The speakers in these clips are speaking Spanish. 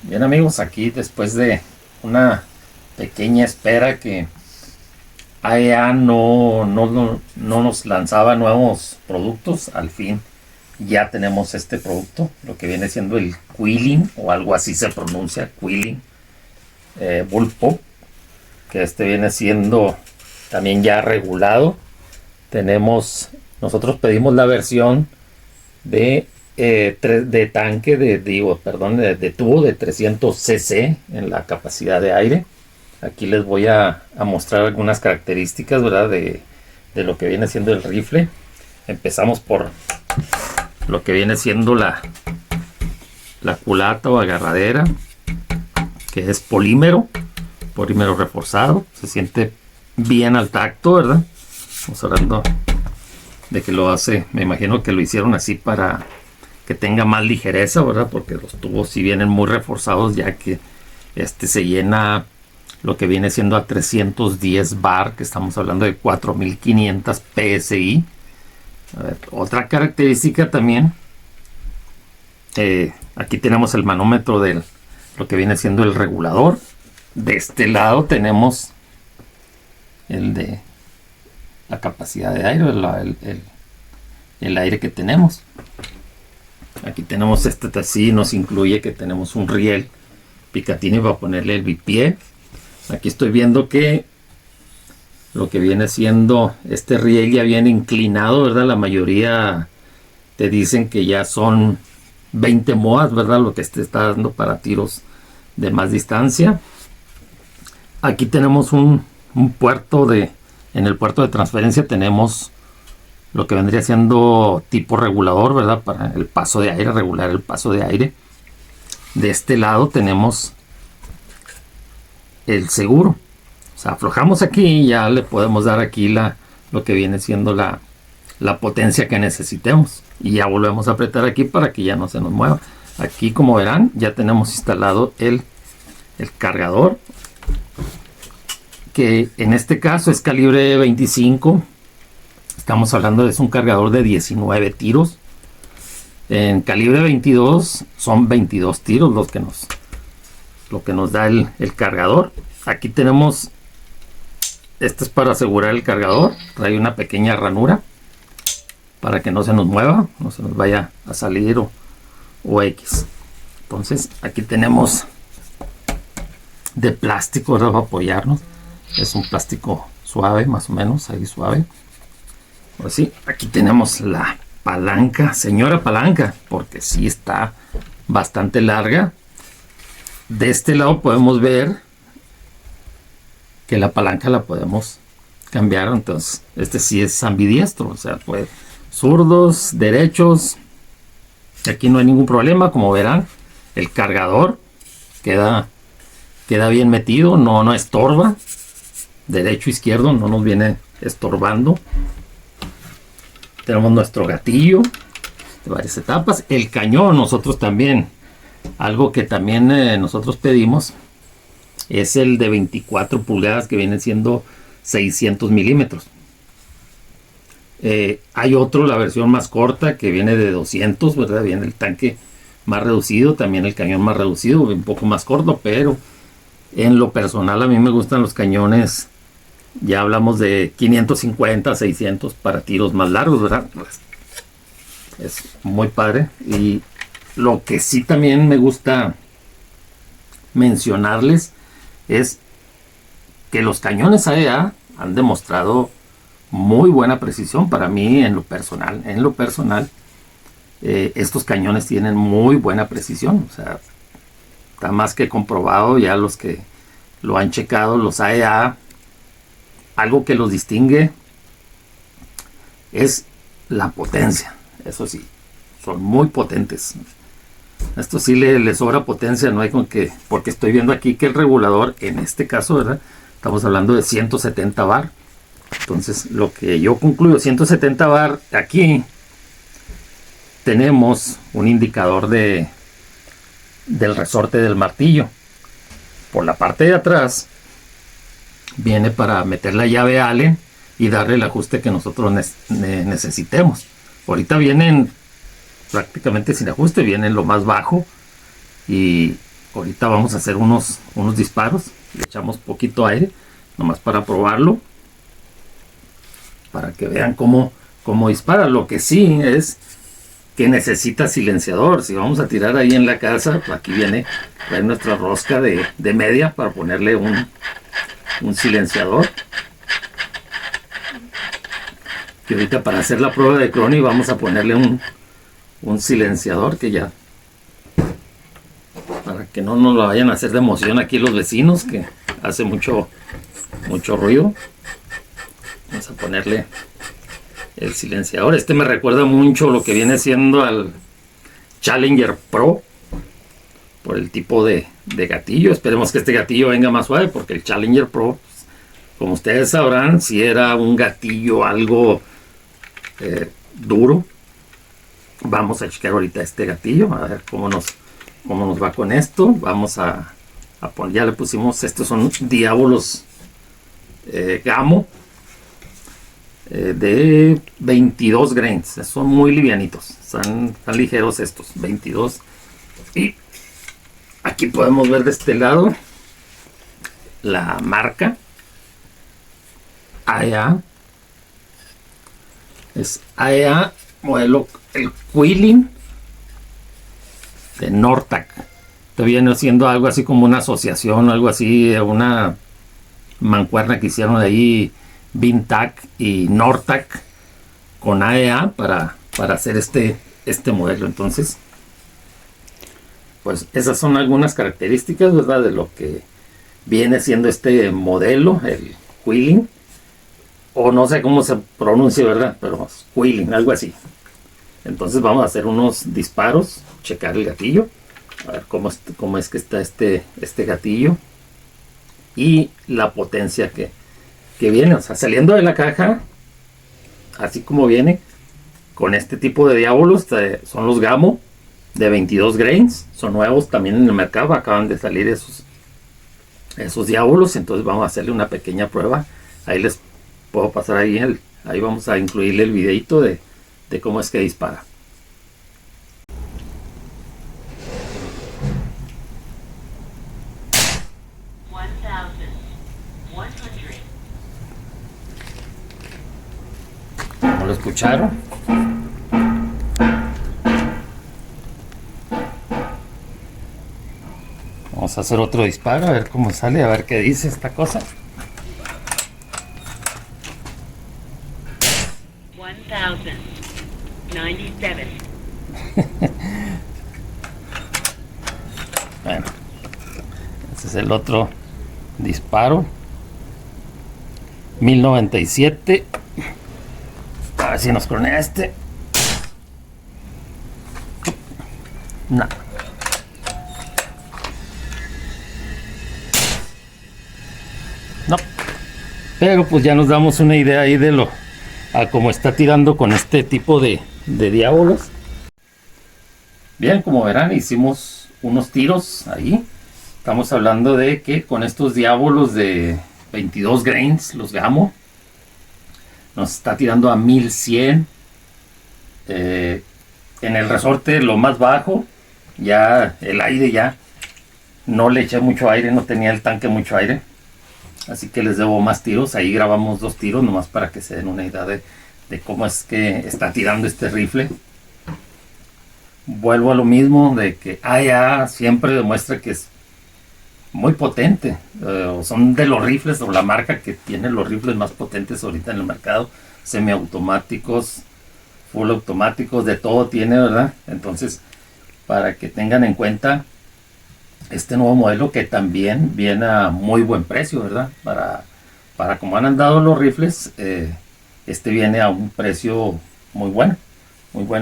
Bien amigos, aquí después de una pequeña espera que AEA no nos lanzaba nuevos productos, al fin ya tenemos este producto, lo que viene siendo el Quilling, o algo así se pronuncia, Quilling Bullpup, que este viene siendo también ya regulado. Nosotros pedimos la versión de, de tanque, de tubo de 300 cc en la capacidad de aire. Aquí les voy a mostrar algunas características, ¿verdad? De lo que viene siendo el rifle. Empezamos por lo que viene siendo la culata o agarradera, que es polímero reforzado. Se siente bien al tacto, ¿verdad? Estamos hablando de que lo hace, me imagino que lo hicieron así para que tenga más ligereza, ¿verdad? Porque los tubos sí vienen muy reforzados, ya que este se llena lo que viene siendo a 310 bar, que estamos hablando de 4500 psi. A ver, otra característica también, aquí tenemos el manómetro de lo que viene siendo el regulador. De este lado tenemos el de la capacidad de aire, el aire que tenemos. Aquí tenemos así, nos incluye que tenemos un riel Picatinny para ponerle el bipié. Aquí estoy viendo que lo que viene siendo este riel ya viene inclinado, ¿verdad? La mayoría te dicen que ya son 20 moas, ¿verdad? Lo que este está dando para tiros de más distancia. Aquí tenemos un puerto en el puerto de transferencia tenemos lo que vendría siendo tipo regulador, ¿verdad? Para el paso de aire, regular el paso de aire. De este lado tenemos el seguro. O sea, aflojamos aquí y ya le podemos dar aquí lo que viene siendo la potencia que necesitemos. Y ya volvemos a apretar aquí para que ya no se nos mueva. Aquí, como verán, ya tenemos instalado el cargador, que en este caso es calibre 25. Estamos hablando de un cargador de 19 tiros. En calibre 22 son 22 tiros lo que nos da el cargador. Aquí tenemos, esto es para asegurar el cargador, trae una pequeña ranura para que no se nos mueva, no se nos vaya a salir o X. Entonces aquí tenemos de plástico, ¿verdad? Para apoyarnos. Es un plástico suave, más o menos, ahí suave. Pues sí, aquí tenemos la palanca, señora palanca, porque sí está bastante larga. De este lado podemos ver que la palanca la podemos cambiar. Entonces este sí es ambidiestro, o sea, puede zurdos, derechos. Aquí no hay ningún problema. Como verán, el cargador queda bien metido, no estorba. Derecho, izquierdo, no nos viene estorbando. Tenemos nuestro gatillo de varias etapas. El cañón, nosotros también, algo que también nosotros pedimos, es el de 24 pulgadas, que viene siendo 600 milímetros. Hay otro, la versión más corta, que viene de 200, ¿verdad? Viene el tanque más reducido, también el cañón más reducido, un poco más corto, pero en lo personal a mí me gustan los cañones. Ya hablamos de 550, 600 para tiros más largos, ¿verdad? Pues es muy padre. Y lo que sí también me gusta mencionarles es que los cañones AEA han demostrado muy buena precisión. Para mí, en lo personal, estos cañones tienen muy buena precisión. O sea, está más que comprobado. Ya los que lo han checado, los AEA, algo que los distingue es la potencia. Eso sí, son muy potentes. Esto sí le sobra potencia, no hay con que, porque estoy viendo aquí que el regulador, en este caso, ¿verdad? Estamos hablando de 170 bar. Entonces, lo que yo concluyo, 170 bar, aquí tenemos un indicador del resorte del martillo. Por la parte de atrás viene para meter la llave Allen y darle el ajuste que nosotros necesitemos. Ahorita vienen prácticamente sin ajuste, viene en lo más bajo y Ahorita vamos a hacer unos disparos. Le echamos poquito aire, nomás para probarlo, para que vean cómo dispara. Lo que sí es que necesita silenciador. Si vamos a tirar ahí en la casa, pues aquí viene nuestra rosca de media para ponerle un silenciador. Y ahorita para hacer la prueba de Crony vamos a ponerle un silenciador, que ya, para que no nos lo vayan a hacer de emoción aquí los vecinos, que hace mucho ruido. Vamos a ponerle el silenciador. Este me recuerda mucho lo que viene siendo al Challenger Pro, por el tipo de gatillo. Esperemos que este gatillo venga más suave, porque el Challenger Pro, pues, como ustedes sabrán, si era un gatillo algo duro. Vamos a checar ahorita este gatillo, a ver cómo nos va con esto. Vamos a poner, ya le pusimos, estos son diábolos Gamo de 22 grains, son muy livianitos, están ligeros estos, 22. Y aquí podemos ver de este lado la marca AEA, es AEA modelo el Quilling de Nortac. Esto viene siendo algo así como una asociación, algo así, una mancuerna que hicieron de ahí Vintac y Nortac con AEA para hacer este modelo. Entonces, pues esas son algunas características, ¿verdad?, de lo que viene siendo este modelo, el Quilling, o no sé cómo se pronuncia, ¿verdad?, pero Quilling, algo así. Entonces vamos a hacer unos disparos, checar el gatillo, a ver cómo es que está este gatillo y la potencia que viene. O sea, saliendo de la caja, así como viene, con este tipo de diábolos, son los Gamo de 22 grains, son nuevos también en el mercado, acaban de salir esos diábolos. Entonces vamos a hacerle una pequeña prueba. Ahí les puedo pasar ahí vamos a incluirle el videito de cómo es que dispara. ¿Cómo lo escucharon? Vamos a hacer otro disparo, a ver cómo sale, a ver qué dice esta cosa. 1097. Bueno, ese es el otro disparo. 1097. A ver si nos cronea este. No. No. Pero pues ya nos damos una idea ahí de a cómo está tirando con este tipo de diábolos. Bien, como verán, hicimos unos tiros ahí. Estamos hablando de que con estos diábolos de 22 grains, los Gamo, nos está tirando a 1100. En el resorte, lo más bajo, ya el aire ya no le eché mucho aire, no tenía el tanque mucho aire, así que les debo más tiros. Ahí grabamos 2 tiros nomás para que se den una idea de cómo es que está tirando este rifle. Vuelvo a lo mismo, de que AEA siempre demuestra que es muy potente, son de los rifles o la marca que tiene los rifles más potentes ahorita en el mercado, semiautomáticos, full automáticos, de todo tiene, ¿verdad? Entonces, para que tengan en cuenta este nuevo modelo, que también viene a muy buen precio, ¿verdad? Para como han andado los rifles, este viene a un precio muy bueno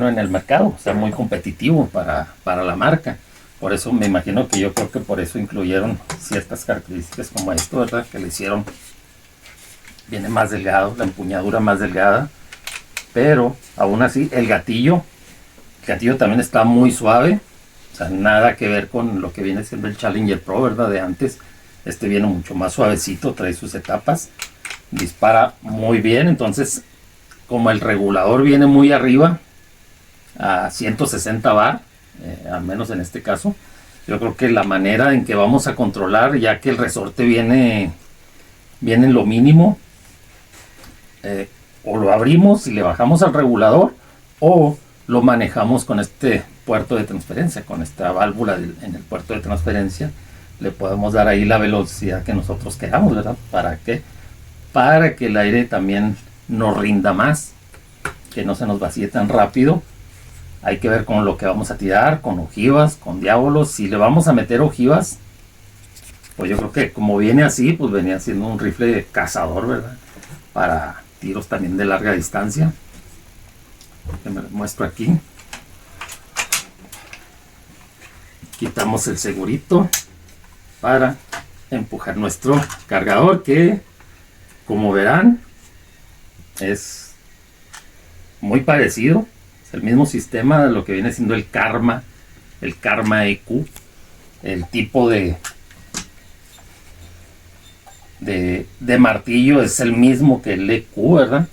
en el mercado, o sea, muy competitivo para la marca. Por eso me imagino que yo creo que por eso incluyeron ciertas características como esto, ¿verdad? Que le hicieron, viene más delgado, la empuñadura más delgada, pero aún así el gatillo también está muy suave. O sea, nada que ver con lo que viene siendo el Challenger Pro, ¿verdad?, de antes. Este viene mucho más suavecito, trae sus etapas, dispara muy bien. Entonces, como el regulador viene muy arriba, a 160 bar, al menos en este caso, Yo creo que la manera en que vamos a controlar, ya que el resorte viene en lo mínimo, o lo abrimos y le bajamos al regulador, o lo manejamos con este puerto de transferencia, con esta válvula en el puerto de transferencia. Le podemos dar ahí la velocidad que nosotros queramos, ¿verdad? ¿Para qué? Para que el aire también nos rinda más, que no se nos vacíe tan rápido. Hay que ver con lo que vamos a tirar, con ojivas, con diábolos. Si le vamos a meter ojivas, pues yo creo que como viene así, pues venía siendo un rifle cazador, ¿verdad? Para tiros también de larga distancia. Que me lo muestro aquí. Quitamos el segurito para empujar nuestro cargador, que como verán es muy parecido. Es el mismo sistema de lo que viene siendo el Karma EQ. El tipo de martillo es el mismo que el EQ, ¿verdad?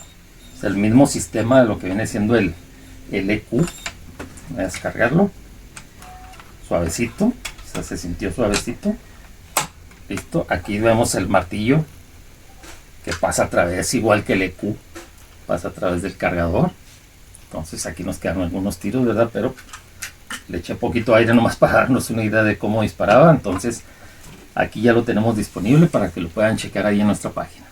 Es el mismo sistema de lo que viene siendo el EQ. Voy a descargarlo. Suavecito. O sea, se sintió suavecito. Listo. Aquí vemos el martillo que pasa a través, igual que el EQ, pasa a través del cargador. Entonces aquí nos quedan algunos tiros, ¿verdad? Pero le eché poquito aire nomás para darnos una idea de cómo disparaba. Entonces aquí ya lo tenemos disponible para que lo puedan checar ahí en nuestra página.